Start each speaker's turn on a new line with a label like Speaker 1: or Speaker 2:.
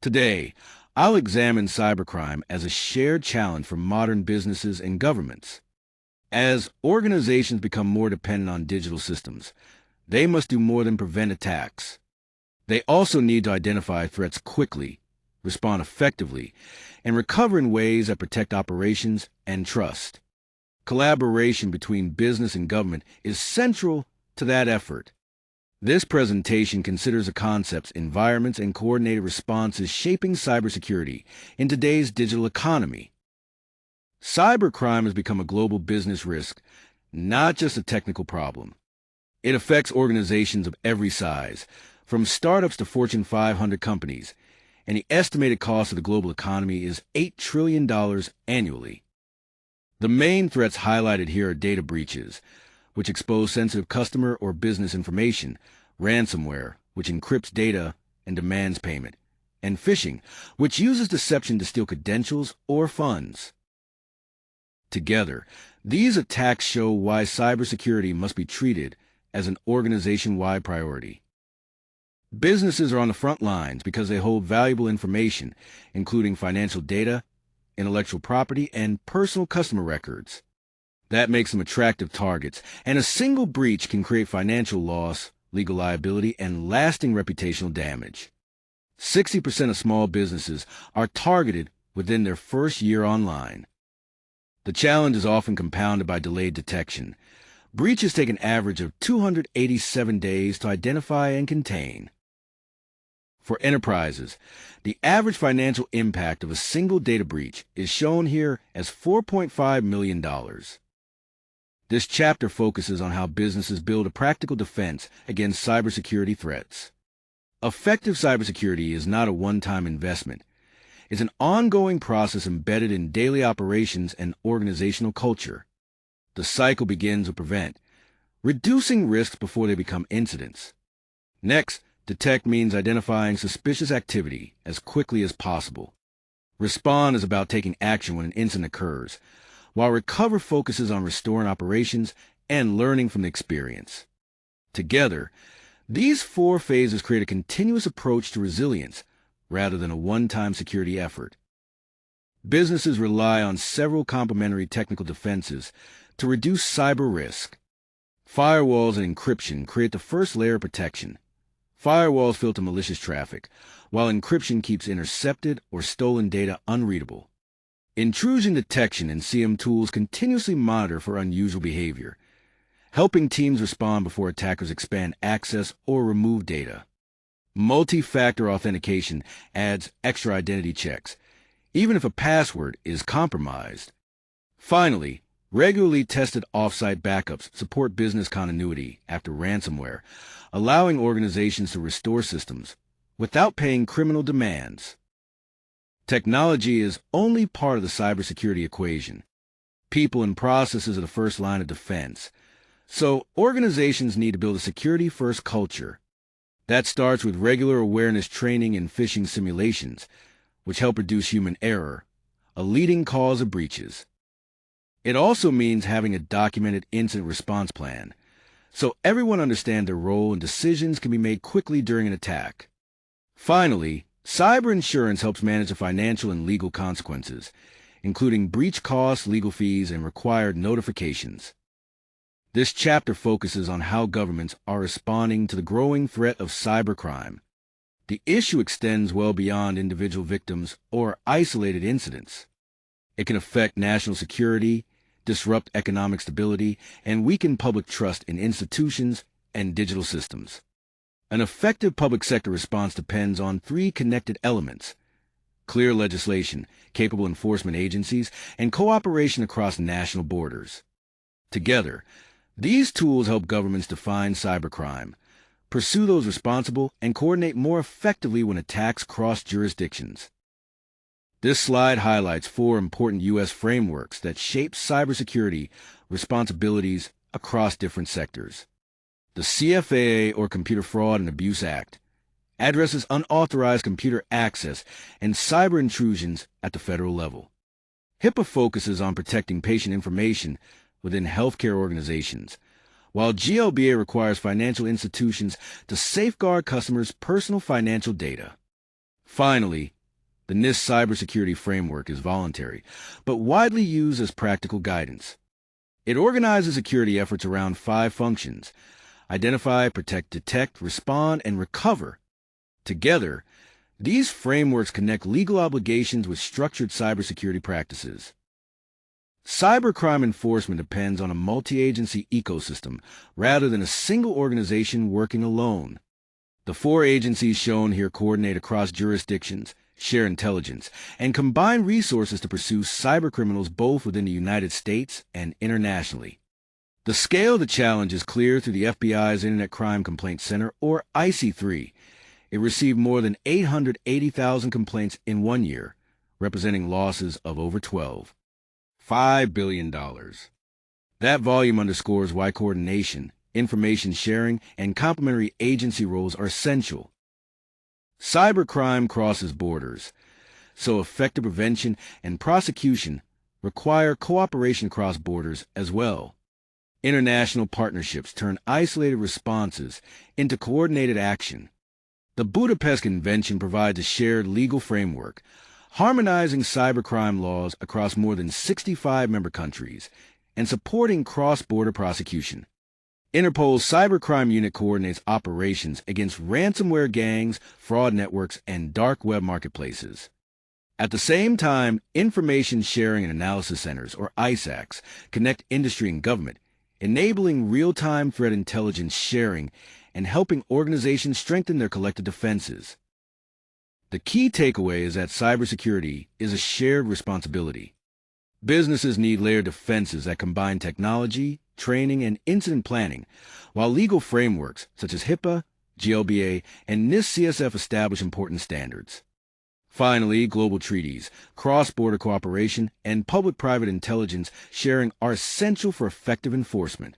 Speaker 1: Today, I'll examine cybercrime as a shared challenge for modern businesses and governments. As organizations become more dependent on digital systems, they must do more than prevent attacks. They also need to identify threats quickly, respond effectively, and recover in ways that protect operations and trust. Collaboration between business and government is central to that effort. This presentation considers the concepts, environments, and coordinated responses shaping cybersecurity in today's digital economy. Cybercrime has become a global business risk, not just a technical problem. It affects organizations of every size, from startups to Fortune 500 companies, and the estimated cost of the global economy is $8 trillion annually. The main threats highlighted here are data breaches, which expose sensitive customer or business information, ransomware, which encrypts data and demands payment, and phishing, which uses deception to steal credentials or funds. Together, these attacks show why cybersecurity must be treated as an organization-wide priority. Businesses are on the front lines because they hold valuable information, including financial data, intellectual property, and personal customer records. That makes them attractive targets, and a single breach can create financial loss, legal liability, and lasting reputational damage. 60% of small businesses are targeted within their first year online. The challenge is often compounded by delayed detection. Breaches take an average of 287 days to identify and contain. For enterprises, the average financial impact of a single data breach is shown here as $4.5 million. This chapter focuses on how businesses build a practical defense against cybersecurity threats. Effective cybersecurity is not a one-time investment. It's an ongoing process embedded in daily operations and organizational culture. The cycle begins with prevent, reducing risks before they become incidents. Next, detect means identifying suspicious activity as quickly as possible. Respond is about taking action when an incident occurs, while recover focuses on restoring operations and learning from the experience. Together, these four phases create a continuous approach to resilience rather than a one-time security effort. Businesses rely on several complementary technical defenses to reduce cyber risk. Firewalls and encryption create the first layer of protection. Firewalls filter malicious traffic, while encryption keeps intercepted or stolen data unreadable. Intrusion detection and CM tools continuously monitor for unusual behavior, helping teams respond before attackers expand access or remove data. Multi-factor authentication adds extra identity checks, even if a password is compromised. Finally, regularly tested off-site backups support business continuity after ransomware, allowing organizations to restore systems without paying criminal demands. Technology is only part of the cybersecurity equation. People and processes are the first line of defense. So organizations need to build a security-first culture. That starts with regular awareness training and phishing simulations, which help reduce human error, a leading cause of breaches. It also means having a documented incident response plan, so everyone understands their role and decisions can be made quickly during an attack. Finally, cyber insurance helps manage the financial and legal consequences, including breach costs, legal fees, and required notifications. This chapter focuses on how governments are responding to the growing threat of cybercrime. The issue extends well beyond individual victims or isolated incidents. It can affect national security, disrupt economic stability, and weaken public trust in institutions and digital systems. An effective public sector response depends on three connected elements: clear legislation, capable enforcement agencies, and cooperation across national borders. Together, these tools help governments define cybercrime, pursue those responsible, and coordinate more effectively when attacks cross jurisdictions. This slide highlights four important U.S. frameworks that shape cybersecurity responsibilities across different sectors. The CFAA, or Computer Fraud and Abuse Act, addresses unauthorized computer access and cyber intrusions at the federal level. HIPAA focuses on protecting patient information within healthcare organizations, while GLBA requires financial institutions to safeguard customers' personal financial data. Finally, The NIST cybersecurity framework is voluntary, but widely used as practical guidance. It organizes security efforts around 5 functions: identify, protect, detect, respond, and recover. Together, these frameworks connect legal obligations with structured cybersecurity practices. Cybercrime enforcement depends on a multi-agency ecosystem rather than a single organization working alone. The 4 agencies shown here coordinate across jurisdictions, share intelligence, and combine resources to pursue cybercriminals both within the United States and internationally. The scale of the challenge is clear through the FBI's Internet Crime Complaint Center, or IC3. It received more than 880,000 complaints in 1 year, representing losses of over $12.5 billion. That volume underscores why coordination, information sharing, and complementary agency roles are essential. Cybercrime crosses borders, so effective prevention and prosecution require cooperation across borders as well. International partnerships turn isolated responses into coordinated action. The Budapest Convention provides a shared legal framework, harmonizing cybercrime laws across more than 65 member countries and supporting cross-border prosecution. Interpol's Cybercrime Unit coordinates operations against ransomware gangs, fraud networks, and dark web marketplaces. At the same time, Information Sharing and Analysis Centers, or ISACs, connect industry and government, enabling real-time threat intelligence sharing and helping organizations strengthen their collective defenses. The key takeaway is that cybersecurity is a shared responsibility. Businesses need layered defenses that combine technology, training, and incident planning, while legal frameworks such as HIPAA, GLBA, and NIST CSF establish important standards. Finally, global treaties, cross-border cooperation, and public-private intelligence sharing are essential for effective enforcement.